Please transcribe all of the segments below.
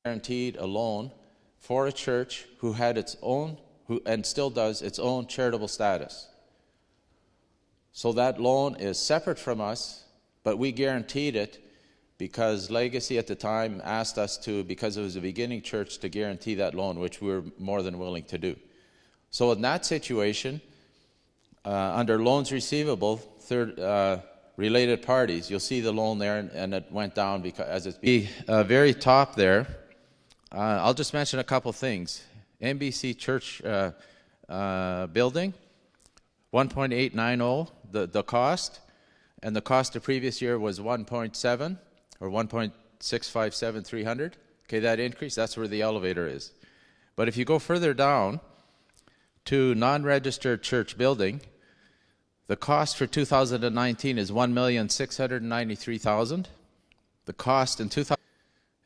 guaranteed a loan for a church who had its own, and still does, its own charitable status. So that loan is separate from us, but we guaranteed it because Legacy at the time asked us to, because it was a beginning church, to guarantee that loan, which we were more than willing to do. So in that situation, under loans receivable, related parties, you'll see the loan there, and it went down because as it's the very top there. I'll just mention a couple things. MBC Church building, 1.890 the cost, and the cost the previous year was 1.7 or 1.657300. Okay, that increase, that's where the elevator is. But if you go further down to non-registered church building, the cost for 2019 is $1,693,000. The cost in 2000,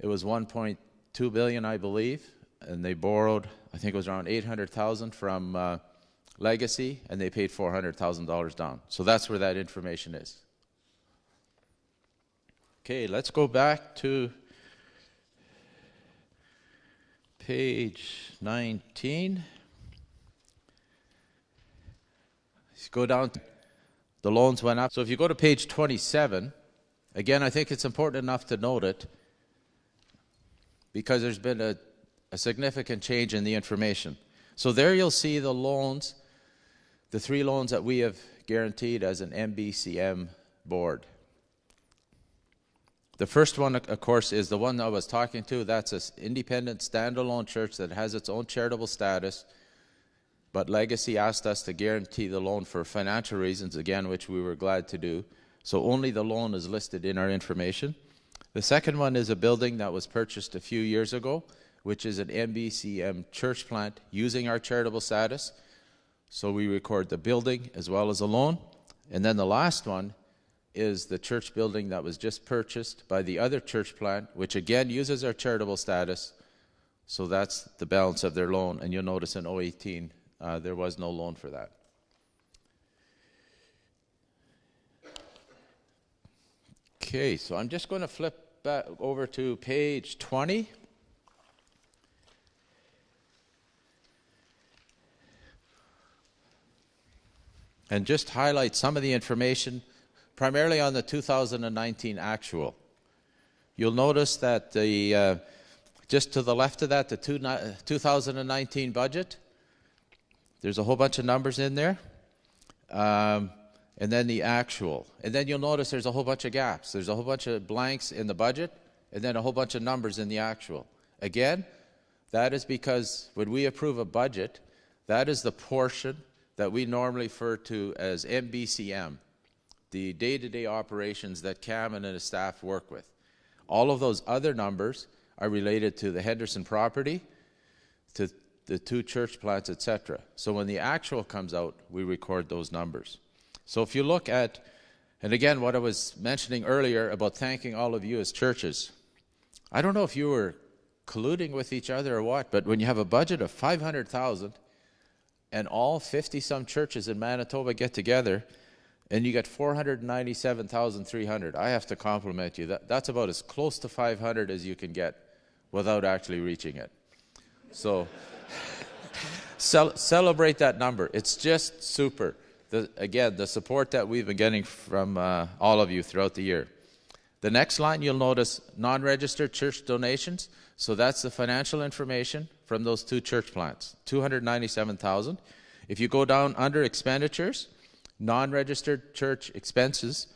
it was $1.2 billion, I believe, and they borrowed, I think it was around $800,000 from Legacy, and they paid $400,000 down. So that's where that information is. Okay, let's go back to page 19. Let's go down to the loans went up. So if you go to page 27, again, I think it's important enough to note it because there's been a significant change in the information. So there you'll see the loans, the 3 loans that we have guaranteed as an MBCM board. The first one, of course, is the one I was talking to. That's an independent, standalone church that has its own charitable status, but Legacy asked us to guarantee the loan for financial reasons, again, which we were glad to do. So only the loan is listed in our information. The second one is a building that was purchased a few years ago, which is an MBCM church plant using our charitable status. So we record the building as well as a loan. And then the last one is the church building that was just purchased by the other church plant, which again uses our charitable status. So that's the balance of their loan. And you'll notice in 2018, there was no loan for that. Okay, so I'm just going to flip back over to page 20. And just highlight some of the information, primarily on the 2019 actual. You'll notice that the just to the left of that, the 2019 budget, there's a whole bunch of numbers in there, and then the actual. And then you'll notice there's a whole bunch of gaps. There's a whole bunch of blanks in the budget, and then a whole bunch of numbers in the actual. Again, that is because when we approve a budget, that is the portion that we normally refer to as MBCM, the day-to-day operations that Cam and his staff work with. All of those other numbers are related to the Henderson property, to the 2 church plants, etc. So when the actual comes out, we record those numbers. So if you look at, and again, what I was mentioning earlier about thanking all of you as churches, I don't know if you were colluding with each other or what, but when you have a budget of $500,000 and all 50-some churches in Manitoba get together, and you get $497,300, I have to compliment you. That's about as close to 500 as you can get without actually reaching it. So celebrate that number. It's just super. Again, the support that we've been getting from all of you throughout the year. The next line, you'll notice non-registered church donations. So that's the financial information from those 2 church plants, $297,000. If you go down under expenditures, non-registered church expenses,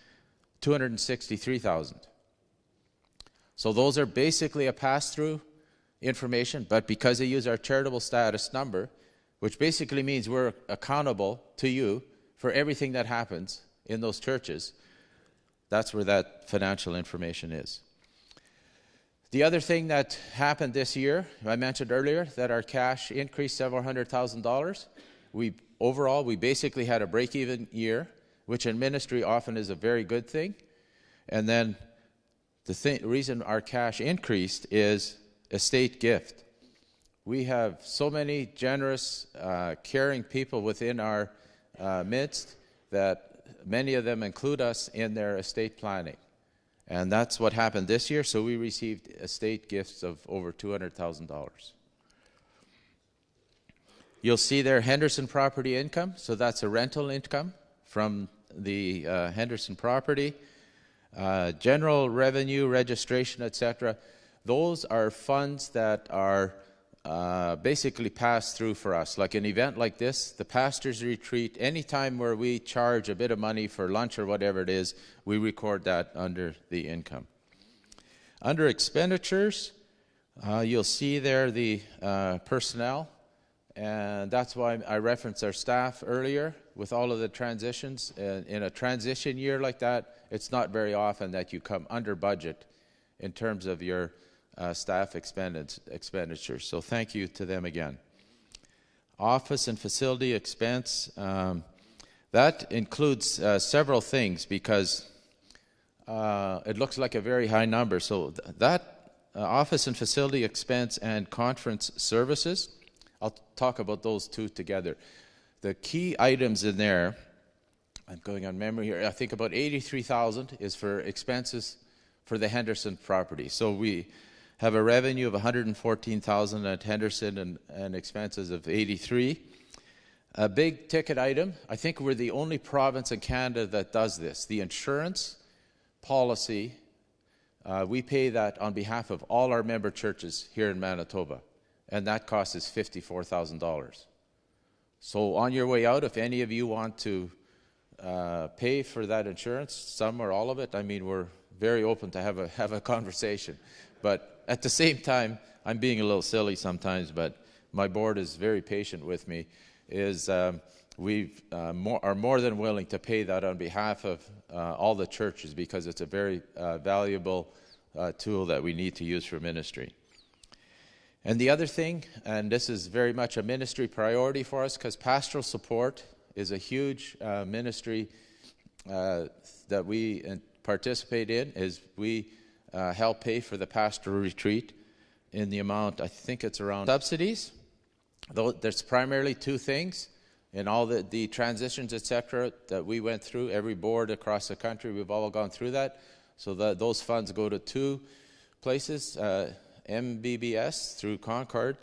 $263,000. So those are basically a pass-through information, but because they use our charitable status number, which basically means we're accountable to you for everything that happens in those churches, that's where that financial information is. The other thing that happened this year, I mentioned earlier that our cash increased several $100,000. Overall, we basically had a break-even year, which in ministry often is a very good thing. And then the reason our cash increased is estate gift. We have so many generous, caring people within our midst that many of them include us in their estate planning. And that's what happened this year, so we received estate gifts of over $200,000. You'll see there Henderson property income, so that's a rental income from the Henderson property. General revenue, registration, etc. Those are funds that are basically passed through for us. Like an event like this, the pastor's retreat, anytime where we charge a bit of money for lunch or whatever it is, we record that under the income. Under expenditures, you'll see there the personnel, and that's why I referenced our staff earlier with all of the transitions. In a transition year like that, it's not very often that you come under budget in terms of your staff expenditures. So thank you to them again. Office and facility expense, that includes several things because it looks like a very high number. So that office and facility expense and conference services, I'll talk about those two together. The key items in there, I'm going on memory here, I think about $83,000 is for expenses for the Henderson property. So we have a revenue of $114,000 at Henderson and expenses of $83,000. A big ticket item, I think we're the only province in Canada that does this. The insurance policy, we pay that on behalf of all our member churches here in Manitoba, and that cost is $54,000. So on your way out, if any of you want to pay for that insurance, some or all of it, I mean, we're very open to have a conversation. But at the same time, I'm being a little silly sometimes, but my board is very patient with me, is we are more than willing to pay that on behalf of all the churches because it's a very valuable tool that we need to use for ministry. And the other thing, and this is very much a ministry priority for us because pastoral support is a huge ministry that we participate in, is we help pay for the pastoral retreat in the amount, I think it's around subsidies. Though there's primarily two things in all the transitions, etc., that we went through. Every board across the country, we've all gone through that. So those funds go to two places. MBBS through Concord,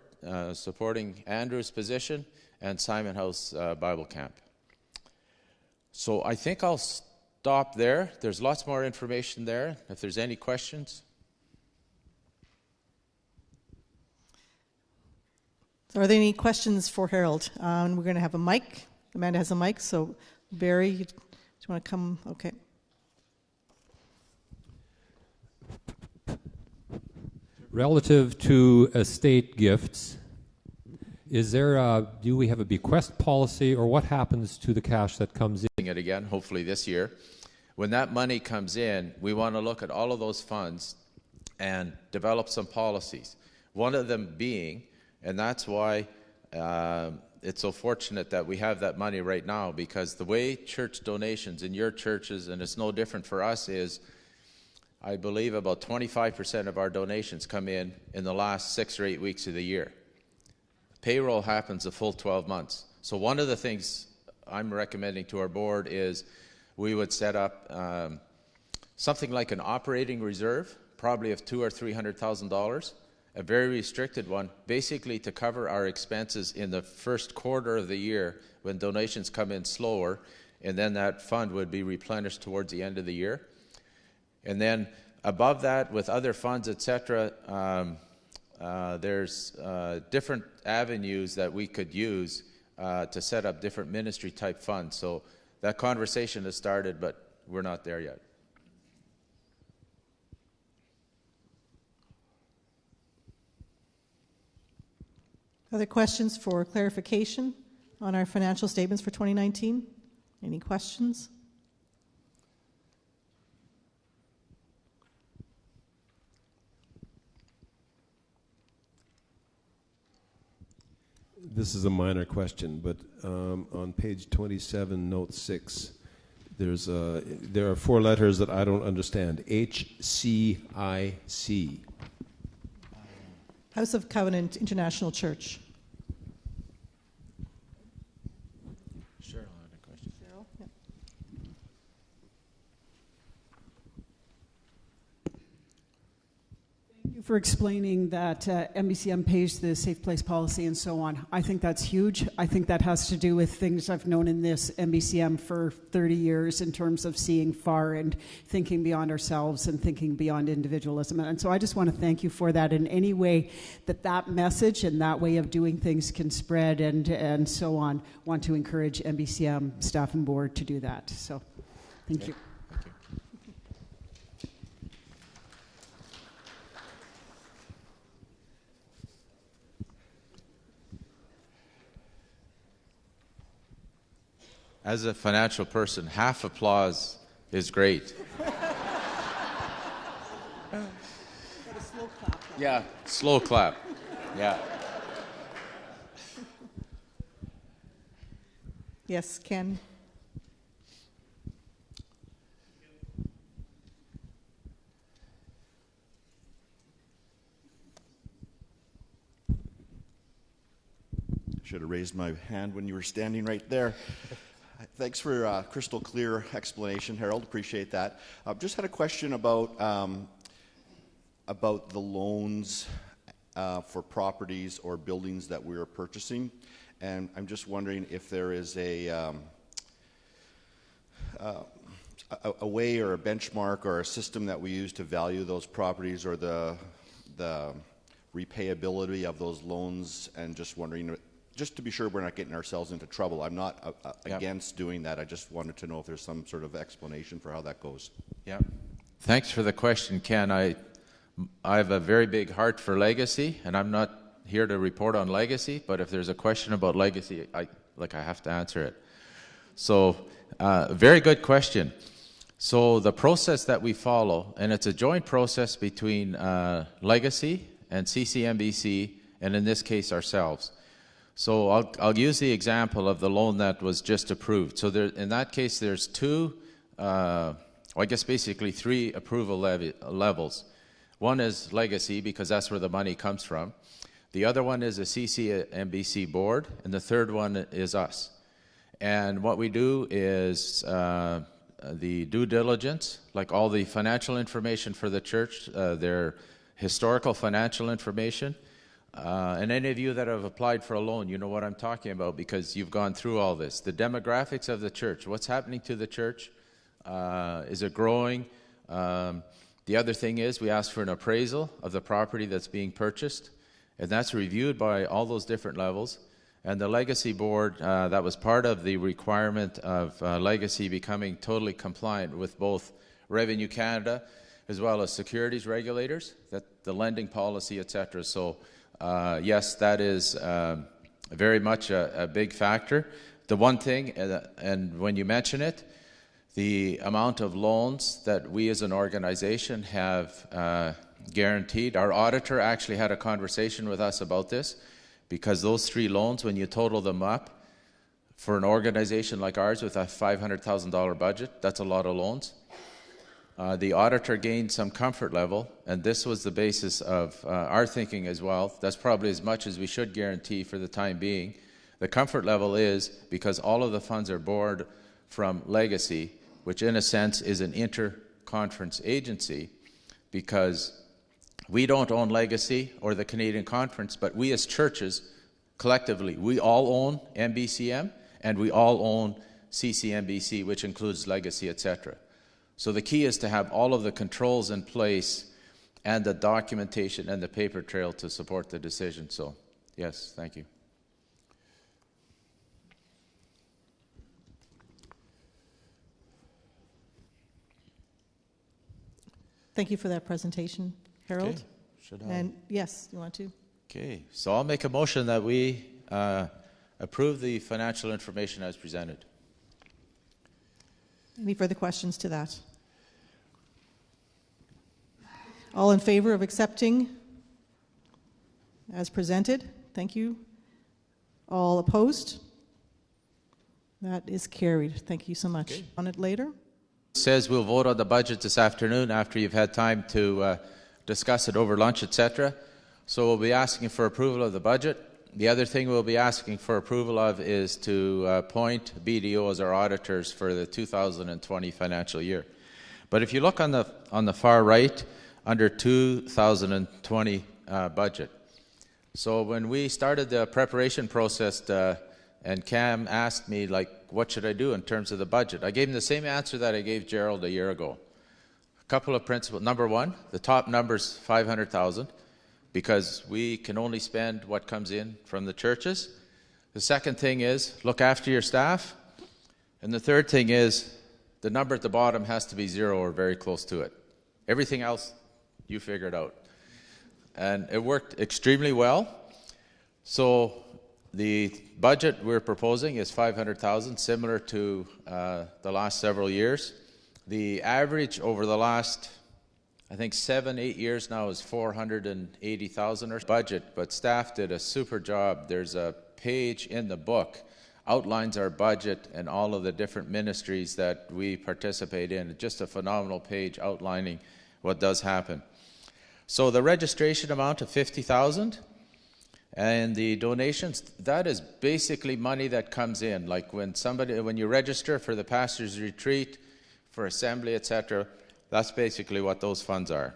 supporting Andrew's position, and Simon House Bible Camp. So I think I'll stop there. There's lots more information there. If there's any questions. So are there any questions for Harold? We're going to have a mic. Amanda has a mic. So Barry, do you want to come? Okay. Relative to estate gifts, do we have a bequest policy, or what happens to the cash that comes in? It again, hopefully this year. When that money comes in, we want to look at all of those funds and develop some policies. One of them being, and that's why it's so fortunate that we have that money right now, because the way church donations in your churches, and it's no different for us, is I believe about 25% of our donations come in the last 6 or 8 weeks of the year. Payroll happens a full 12 months. So one of the things I'm recommending to our board is we would set up something like an operating reserve, probably of $200,000 or $300,000, a very restricted one, basically to cover our expenses in the first quarter of the year when donations come in slower, and then that fund would be replenished towards the end of the year. And then above that, with other funds, etc., there's different avenues that we could use to set up different ministry-type funds. So that conversation has started, but we're not there yet. Other questions for clarification on our financial statements for 2019? Any questions? This is a minor question, but on page 27, note 6, there are 4 letters that I don't understand. HCIC. House of Covenant International Church. Cheryl had a question. Cheryl? Yeah. for explaining that MBCM pays the safe place policy and so on. I think that's huge. I think that has to do with things I've known in this MBCM for 30 years in terms of seeing far and thinking beyond ourselves and thinking beyond individualism. And so I just want to thank you for that in any way that message and that way of doing things can spread and so on. Want to encourage MBCM staff and board to do that. So thank you. As a financial person, half applause is great. Yeah, slow clap. Yeah. Yes, Ken. Should have raised my hand when you were standing right there. Thanks for a crystal clear explanation, Harold. Appreciate that. Just had a question about the loans for properties or buildings that we are purchasing, and I'm just wondering if there is a way or a benchmark or a system that we use to value those properties or the repayability of those loans, and just wondering, just to be sure we're not getting ourselves into trouble. I'm not against doing that. I just wanted to know if there's some sort of explanation for how that goes. Yeah. Thanks for the question, Ken. I have a very big heart for legacy, and I'm not here to report on legacy, but if there's a question about legacy, I have to answer it. So, very good question. So the process that we follow, and it's a joint process between legacy and CCMBC, and in this case ourselves. So I'll use the example of the loan that was just approved. So there, in that case, there's basically three approval levels. One is legacy, because that's where the money comes from. The other one is a CCMBC board, and the third one is us. And what we do is the due diligence, like all the financial information for the church, their historical financial information. And any of you that have applied for a loan, you know what I'm talking about because you've gone through all this. The demographics of the church, what's happening to the church, is it growing? The other thing is we ask for an appraisal of the property that's being purchased, and that's reviewed by all those different levels. And the Legacy Board, that was part of the requirement of Legacy becoming totally compliant with both Revenue Canada as well as securities regulators, that the lending policy, etc. So yes, that is very much a big factor. The one thing, and when you mention it, the amount of loans that we as an organization have guaranteed. Our auditor actually had a conversation with us about this, because those three loans, when you total them up, for an organization like ours with a $500,000 budget, that's a lot of loans. The auditor gained some comfort level, and this was the basis of our thinking as well. That's probably as much as we should guarantee for the time being. The comfort level is because all of the funds are borrowed from Legacy, which in a sense is an inter-conference agency, because we don't own Legacy or the Canadian Conference, but we as churches, collectively, we all own MBCM, and we all own CCMBC, which includes Legacy, etc. So the key is to have all of the controls in place and the documentation and the paper trail to support the decision. So, yes, thank you. Thank you for that presentation, Harold. Okay. Should I? And yes, you want to? Okay, so I'll make a motion that we approve the financial information as presented. Any further questions to that? All in favor of accepting as presented? Thank you. All opposed? That is carried. Thank you so much. Okay. On it later? It says we'll vote on the budget this afternoon after you've had time to discuss it over lunch, etc. So we'll be asking for approval of the budget. The other thing we'll be asking for approval of is to appoint BDO as our auditors for the 2020 financial year. But if you look on the far right, under 2020 budget. So when we started the preparation process, and Cam asked me, like, what should I do in terms of the budget? I gave him the same answer that I gave Gerald a year ago. A couple of principles. Number one, the top number's 500,000, because we can only spend what comes in from the churches. The second thing is, look after your staff. And the third thing is, the number at the bottom has to be zero or very close to it. Everything else, you figure it out. And it worked extremely well. So the budget we're proposing is 500,000, similar to the last several years. The average over the last, I think, 7-8 years now is 480,000 or budget, but staff did a super job. There's a page in the book outlines our budget and all of the different ministries that we participate in. Just a phenomenal page outlining what does happen. So the registration amount of 50,000 and the donations, that is basically money that comes in. Like when you register for the pastor's retreat, for assembly, etc., that's basically what those funds are.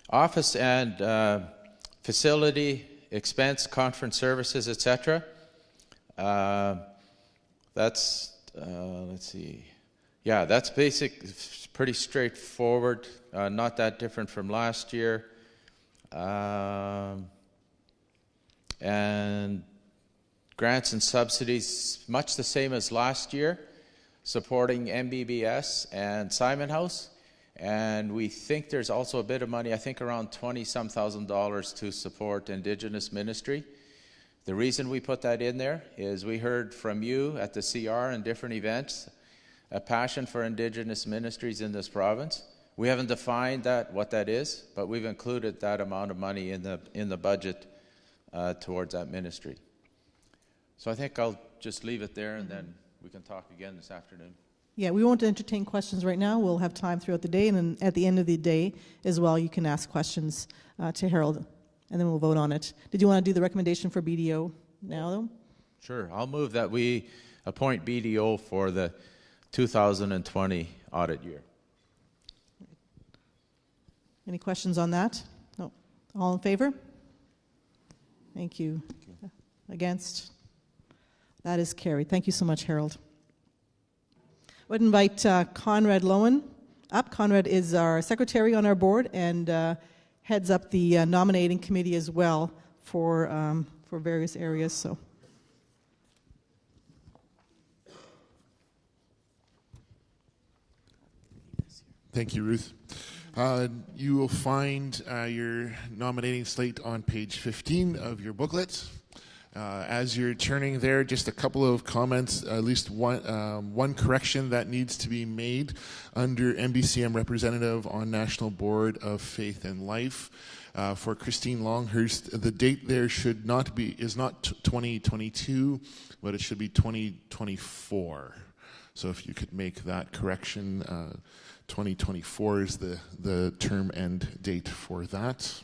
Office and facility expense, conference services, etc. That's, let's see. Yeah, that's basic, pretty straightforward, not that different from last year. And grants and subsidies, much the same as last year, supporting MBBS and Simon House. And we think there's also a bit of money, I think around $20-some thousand to support Indigenous ministry. The reason we put that in there is we heard from you at the CR and different events a passion for Indigenous ministries in this province. We haven't defined what that is, but we've included that amount of money in the budget towards that ministry. So I think I'll just leave it there, and then we can talk again this afternoon. Yeah, we won't entertain questions right now. We'll have time throughout the day, and then at the end of the day as well, you can ask questions to Harold, and then we'll vote on it. Did you want to do the recommendation for BDO now, though? Sure. I'll move that we appoint BDO for the 2020 audit year. Any questions on that? No. All in favor? Thank you. Against? That is carried. Thank you so much, Harold. I would invite Conrad Lowen up. Conrad is our secretary on our board and heads up the nominating committee as well for various areas. So. Thank you, Ruth. You will find your nominating slate on page 15 of your booklet. As you're turning there, just a couple of comments, at least one correction that needs to be made under MBCM representative on National Board of Faith and Life. For Christine Longhurst, the date there is not 2022, but it should be 2024. So if you could make that correction, 2024 is the term end date for that.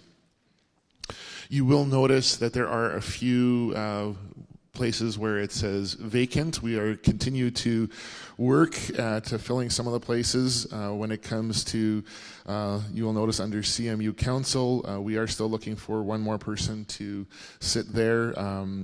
You will notice that there are a few places where it says vacant. We are continue to work to filling some of the places. When it comes to, you will notice under CMU Council, we are still looking for one more person to sit there.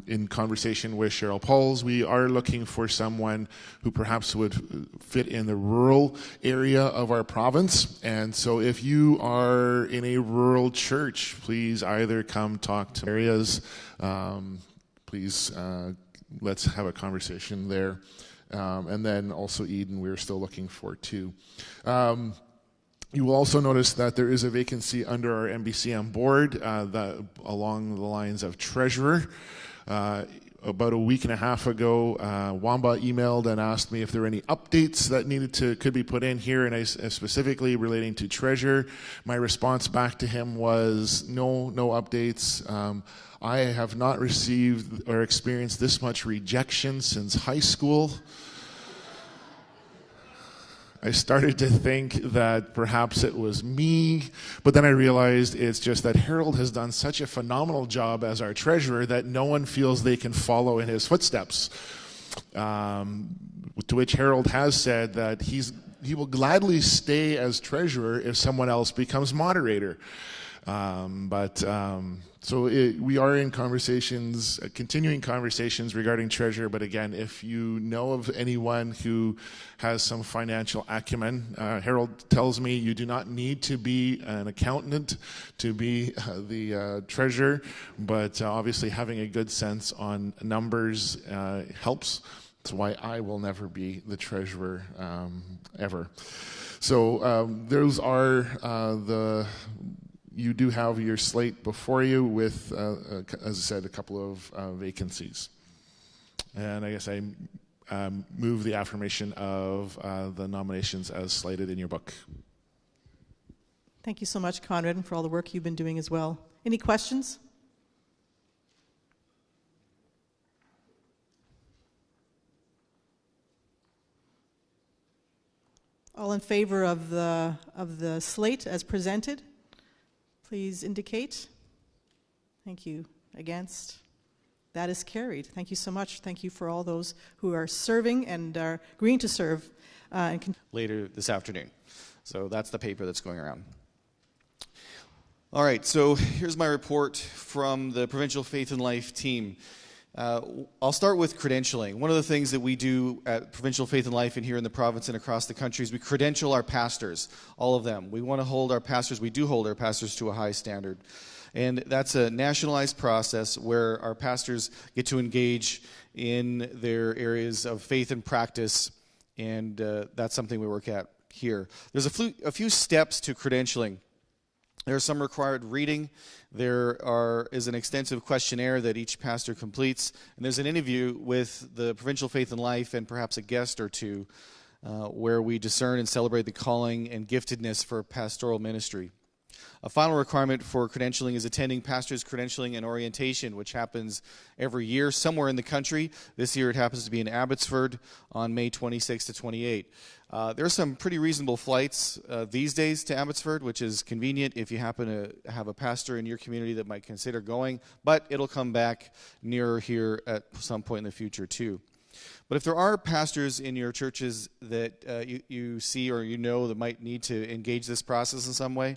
In conversation with Cheryl Pauls, we are looking for someone who perhaps would fit in the rural area of our province. And so if you are in a rural church, please either come talk to areas. Please, let's have a conversation there. And then also Eden, we're still looking for two. You will also notice that there is a vacancy under our MBCM board along the lines of treasurer. About a week and a half ago, Wamba emailed and asked me if there were any updates that could be put in here, and I specifically relating to treasurer. My response back to him was no updates. I have not received or experienced this much rejection since high school. I started to think that perhaps it was me, but then I realized it's just that Harold has done such a phenomenal job as our treasurer that no one feels they can follow in his footsteps. To which Harold has said that he will gladly stay as treasurer if someone else becomes moderator. We are in conversations, continuing conversations regarding treasurer. But again, if you know of anyone who has some financial acumen, Harold tells me you do not need to be an accountant to be the treasurer, but obviously having a good sense on numbers helps. That's why I will never be the treasurer ever. So those are you do have your slate before you with, as I said, a couple of vacancies. And I guess I move the affirmation of the nominations as slated in your book. Thank you so much, Conrad, and for all the work you've been doing as well. Any questions? All in favor of the slate as presented, please indicate. Thank you. Against? That is carried. Thank you so much. Thank you for all those who are serving and are agreeing to serve. Later this afternoon. So that's the paper that's going around. All right, so here's my report from the Provincial Faith and Life team. I'll start with credentialing. One of the things that we do at Provincial Faith and Life and here in the province and across the country is we credential our pastors, all of them. We want to hold our pastors, we do hold our pastors to a high standard. And that's a nationalized process where our pastors get to engage in their areas of faith and practice, and that's something we work at here. There's a few steps to credentialing. There's some required reading. There is an extensive questionnaire that each pastor completes, and there's an interview with the Provincial Faith and Life and perhaps a guest or two where we discern and celebrate the calling and giftedness for pastoral ministry. A final requirement for credentialing is attending pastors' credentialing and orientation, which happens every year somewhere in the country. This year it happens to be in Abbotsford on May 26 to 28. There are some pretty reasonable flights these days to Abbotsford, which is convenient if you happen to have a pastor in your community that might consider going, but it'll come back nearer here at some point in the future too. But if there are pastors in your churches that you see or you know that might need to engage this process in some way,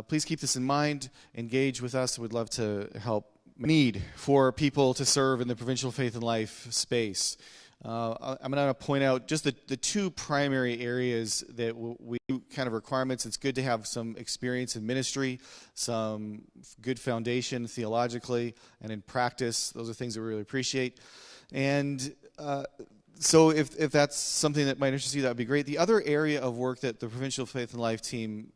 please keep this in mind. Engage with us. We'd love to help. Need for people to serve in the Provincial Faith and Life space. I'm going to point out just the two primary areas that we kind of requirements. It's good to have some experience in ministry, some good foundation theologically and in practice. Those are things that we really appreciate. And so if that's something that might interest you, that would be great. The other area of work that the Provincial Faith and Life team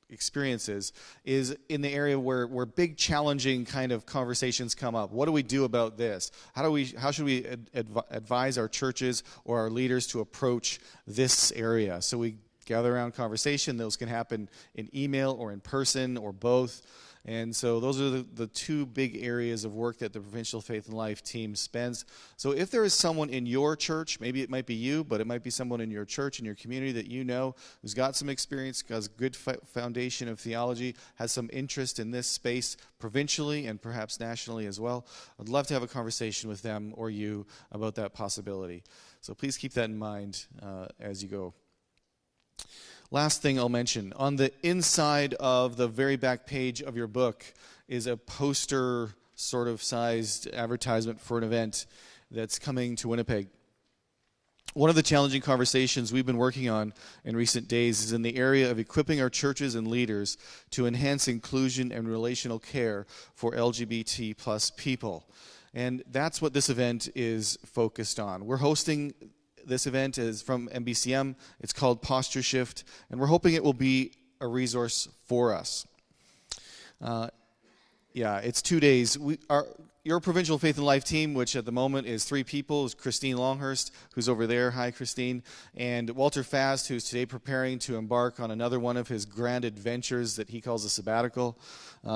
experiences is in the area where big challenging kind of conversations come up. What do we do about this? How should we advise our churches or our leaders to approach this area? So we gather around conversation. Those can happen in email or in person or both. And so those are the two big areas of work that the Provincial Faith and Life team spends. So if there is someone in your church, maybe it might be you, but it might be someone in your church, in your community that you know who's got some experience, has a good foundation of theology, has some interest in this space provincially and perhaps nationally as well, I'd love to have a conversation with them or you about that possibility. So please keep that in mind as you go. Last thing I'll mention, on the inside of the very back page of your book is a poster sort of sized advertisement for an event that's coming to Winnipeg. One of the challenging conversations we've been working on in recent days is in the area of equipping our churches and leaders to enhance inclusion and relational care for LGBT plus people. And that's what this event is focused on. We're hosting this event is from MBCM. It's called Posture Shift, and we're hoping it will be a resource for us. It's 2 days. Your Provincial Faith and Life team, which at the moment is 3 people, is Christine Longhurst, who's over there. Hi, Christine. And Walter Fast, who's today preparing to embark on another one of his grand adventures that he calls a sabbatical.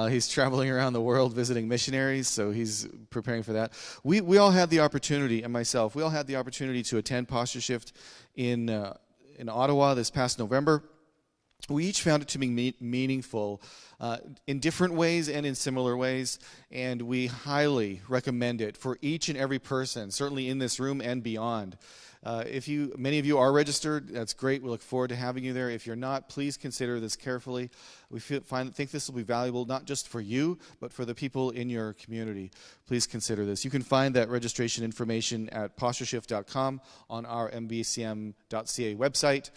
He's traveling around the world visiting missionaries, so he's preparing for that. We all had the opportunity, and myself, we all had the opportunity to attend Posture Shift in Ottawa this past November. We each found it to be meaningful in different ways and in similar ways, and we highly recommend it for each and every person, certainly in this room and beyond. Many of you are registered, that's great. We look forward to having you there. If you're not, please consider this carefully. We think this will be valuable not just for you, but for the people in your community. Please consider this. You can find that registration information at postureshift.com on our MBCM.ca website.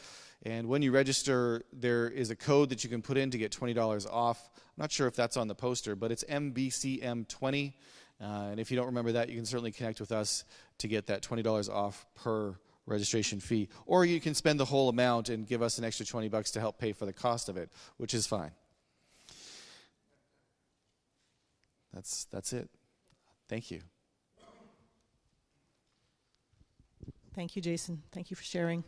And when you register, there is a code that you can put in to get $20 off. I'm not sure if that's on the poster, but it's MBCM20. And if you don't remember that, you can certainly connect with us to get that $20 off per registration fee. Or you can spend the whole amount and give us an extra $20 to help pay for the cost of it, which is fine. That's it. Thank you. Thank you, Jason. Thank you for sharing.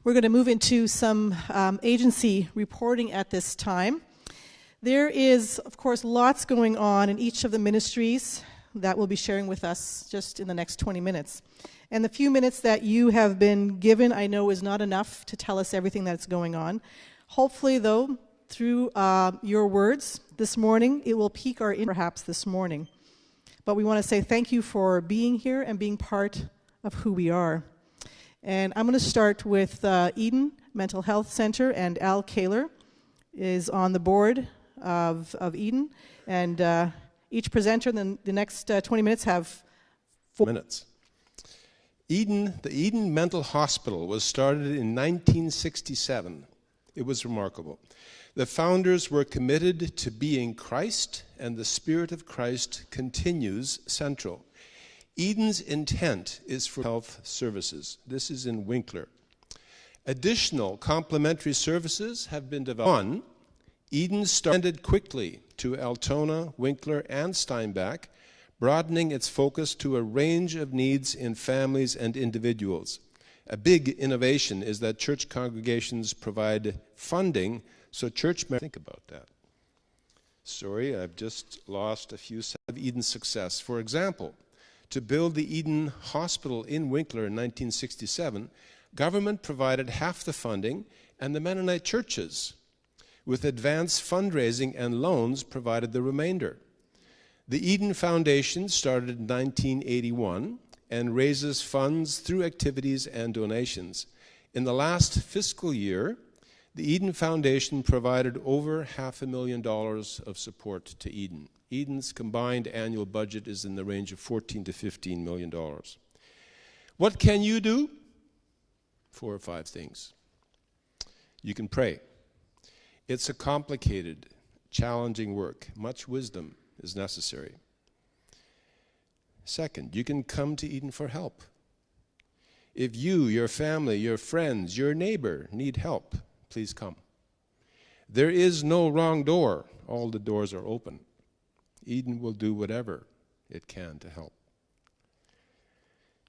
We're going to move into some agency reporting at this time. There is, of course, lots going on in each of the ministries that will be sharing with us just in the next 20 minutes. And the few minutes that you have been given, I know, is not enough to tell us everything that's going on. Hopefully, though, through your words this morning, it will pique our interest perhaps this morning. But we want to say thank you for being here and being part of who we are. And I'm going to start with Eden Mental Health Center, and Al Kaler is on the board of Eden. And each presenter in the next 20 minutes have 4 minutes. The Eden Mental Hospital was started in 1967. It was remarkable. The founders were committed to being Christ, and the Spirit of Christ continues central. Eden's intent is for health services. This is in Winkler. Additional complementary services have been developed. One, Eden started quickly to Altona, Winkler, and Steinbach, broadening its focus to a range of needs in families and individuals. A big innovation is that church congregations provide funding so church members think about that. Sorry, I've just lost a few of Eden's success. For example, to build the Eden Hospital in Winkler in 1967, government provided half the funding, and the Mennonite churches, with advanced fundraising and loans, provided the remainder. The Eden Foundation started in 1981 and raises funds through activities and donations. In the last fiscal year, the Eden Foundation provided over $500,000 of support to Eden. Eden's combined annual budget is in the range of $14 to $15 million. What can you do? 4 or 5 things. You can pray. It's a complicated, challenging work. Much wisdom is necessary. Second, you can come to Eden for help. If you, your family, your friends, your neighbor need help, please come. There is no wrong door. All the doors are open. Eden will do whatever it can to help.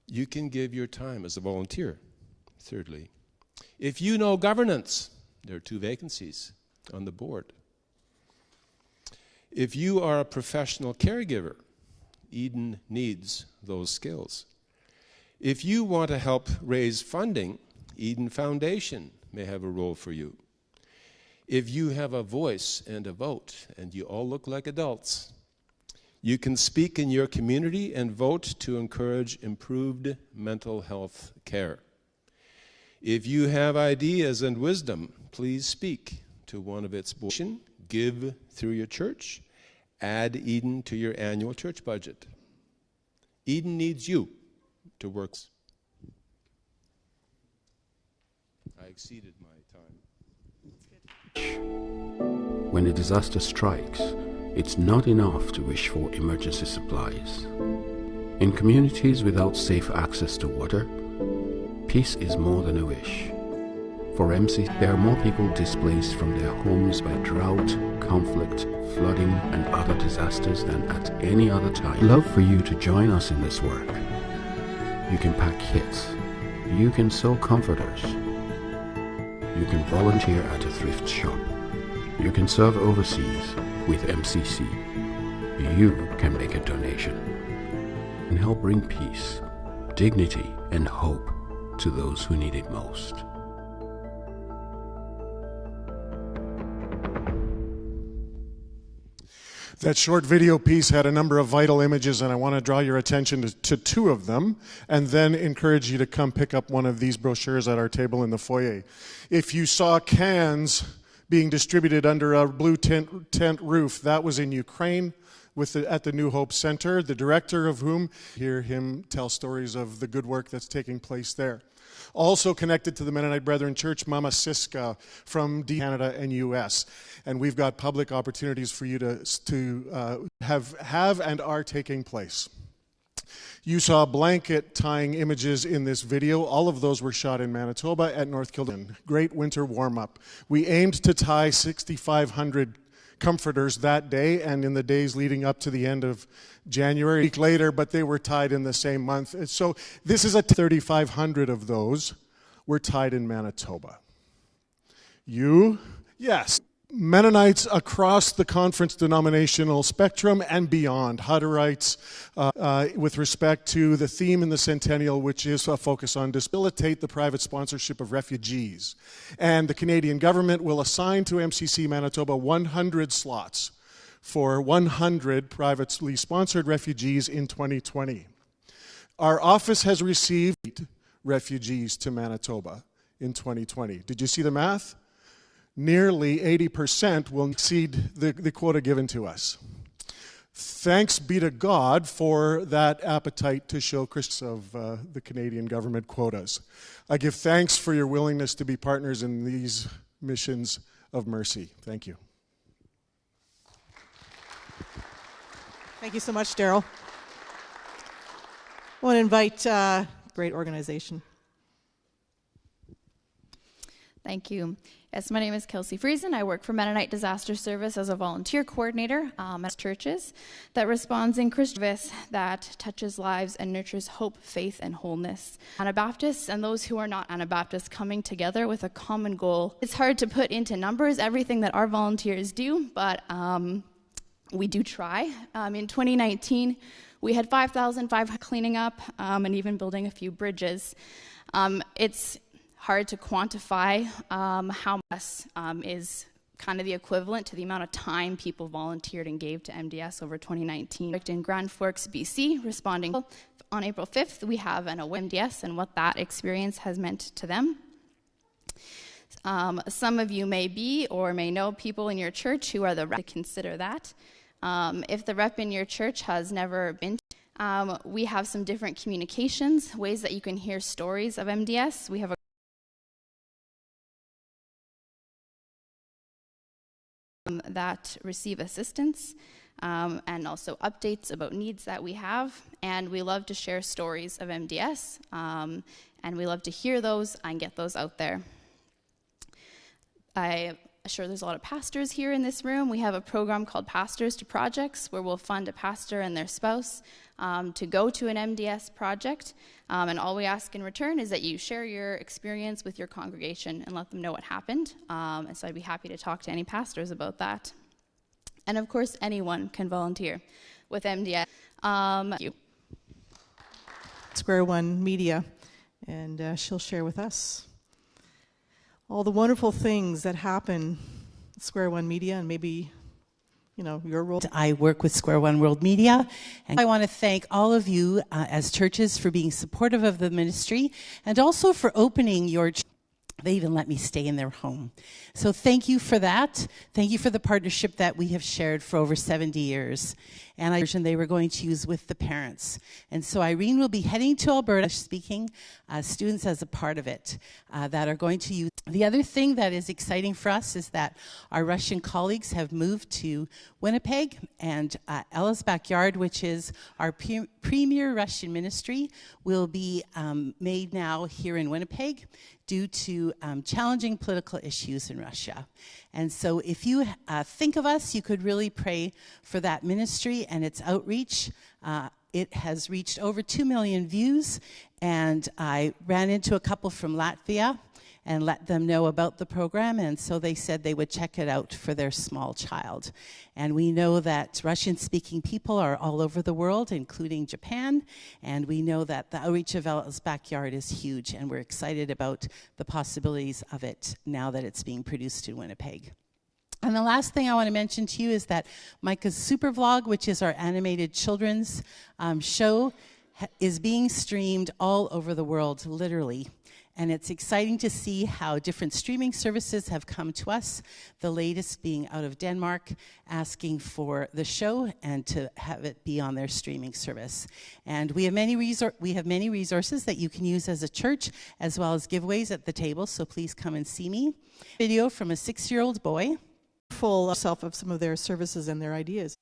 You can give your time as a volunteer. Thirdly, if you know governance, there are 2 vacancies on the board. If you are a professional caregiver, Eden needs those skills. If you want to help raise funding, Eden Foundation may have a role for you. If you have a voice and a vote, and you all look like adults, you can speak in your community and vote to encourage improved mental health care. If you have ideas and wisdom, please speak to one of its boards. Give through your church. Add Eden to your annual church budget. Eden needs you to work. I exceeded my time. When a disaster strikes, it's not enough to wish for emergency supplies. In communities without safe access to water, peace is more than a wish. For MC, there are more people displaced from their homes by drought, conflict, flooding, and other disasters than at any other time. I'd love for you to join us in this work. You can pack kits. You can sew comforters. You can volunteer at a thrift shop. You can serve overseas with MCC. You can make a donation and help bring peace, dignity, and hope to those who need it most. That short video piece had a number of vital images, and I want to draw your attention to two of them, and then encourage you to come pick up one of these brochures at our table in the foyer. If you saw cans being distributed under a blue tent roof, that was in Ukraine at the New Hope Center, the director of whom, hear him tell stories of the good work that's taking place there. Also connected to the Mennonite Brethren Church, Mama Siska from Canada and U.S. And we've got public opportunities for you to have and are taking place. You saw blanket tying images in this video. All of those were shot in Manitoba at North Kildare. Great winter warm-up. We aimed to tie 6,500 comforters that day and in the days leading up to the end of January, a week later, but they were tied in the same month. So this is 3,500 of those were tied in Manitoba. You? Yes. Mennonites across the conference denominational spectrum and beyond, Hutterites, with respect to the theme in the centennial, which is a focus on facilitate the private sponsorship of refugees. And the Canadian government will assign to MCC Manitoba 100 slots for 100 privately sponsored refugees in 2020. Our office has received refugees to Manitoba in 2020. Did you see the math? Nearly 80% will exceed the quota given to us. Thanks be to God for that appetite to show Christians of the Canadian government quotas. I give thanks for your willingness to be partners in these missions of mercy. Thank you. Thank you so much, Daryl. I want to invite great organization. Thank you. Yes, my name is Kelsey Friesen. I work for Mennonite Disaster Service as a volunteer coordinator at churches that responds in Christian service that touches lives and nurtures hope, faith, and wholeness. Anabaptists and those who are not Anabaptists coming together with a common goal. It's hard to put into numbers everything that our volunteers do, but we do try. In 2019, we had 5,500 cleaning up and even building a few bridges. It's hard to quantify how much is kind of the equivalent to the amount of time people volunteered and gave to MDS over 2019. In Grand Forks, BC, responding on April 5th, we have an MDS and what that experience has meant to them. Some of you may be or may know people in your church who are the rep to consider that. If the rep in your church has never been we have some different communications, ways that you can hear stories of MDS. We have a that receive assistance and also updates about needs that we have. And we love to share stories of MDS and we love to hear those and get those out there. I'm sure there's a lot of pastors here in this room. We have a program called Pastors to Projects where we'll fund a pastor and their spouse to go to an MDS project. And all we ask in return is that you share your experience with your congregation and let them know what happened. And so I'd be happy to talk to any pastors about that. And of course, anyone can volunteer with MDS. Thank you. Square One Media, and she'll share with us all the wonderful things that happen at Square One Media, and maybe, you know, your role. I work with Square One World Media, and I want to thank all of you as churches for being supportive of the ministry, and also for opening your they even let me stay in their home. So thank you for that. Thank you for the partnership that we have shared for over 70 years. And they were going to use with the parents. And so Irene will be heading to Alberta, speaking students as a part of it that are going to use. The other thing that is exciting for us is that our Russian colleagues have moved to Winnipeg, and Ella's Backyard, which is our premier Russian ministry, will be made now here in Winnipeg due to challenging political issues in Russia. And so if you think of us, you could really pray for that ministry and its outreach. It has reached over 2 million views, and I ran into a couple from Latvia and let them know about the program, and so they said they would check it out for their small child. And we know that Russian-speaking people are all over the world, including Japan, and we know that the outreach of Ella's Backyard is huge, and we're excited about the possibilities of it now that it's being produced in Winnipeg. And the last thing I want to mention to you is that Micah's Super Vlog, which is our animated children's show, is being streamed all over the world, literally. And it's exciting to see how different streaming services have come to us, the latest being out of Denmark, asking for the show and to have it be on their streaming service. And we have many resources that you can use as a church, as well as giveaways at the table, so please come and see me. Video from a 6-year-old boy. Full of some of their services and their ideas.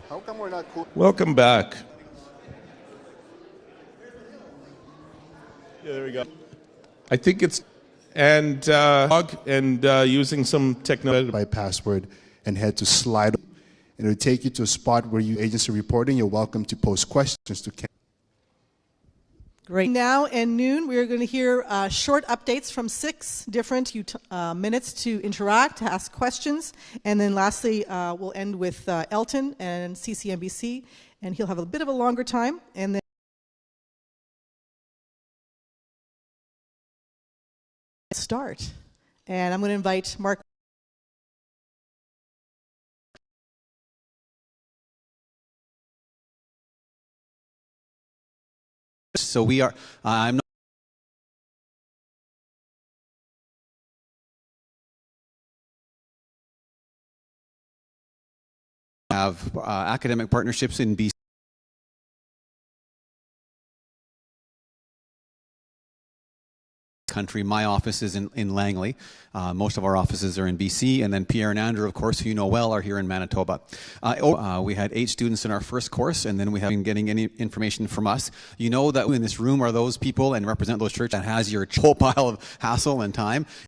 How come we're not cool? Welcome back. Yeah, there we go. I think it's and using some technology By password and head to slide, and it'll take you to a spot where you agency reporting. You're welcome to post questions to. Great. Now and noon, we are going to hear short updates from 6 different minutes to interact, to ask questions, and then lastly, we'll end with Elton and CCMBC, and he'll have a bit of a longer time, and then start. And I'm going to invite Mark. So we are, I'm not have academic partnerships in BC. Country. My office is in Langley. Most of our offices are in BC, and then Pierre and Andrew, of course, who you know well, are here in Manitoba. We had 8 students in our first course, and then we have been getting any information from us. You know that in this room are those people and represent those churches that has your whole pile of hassle and time.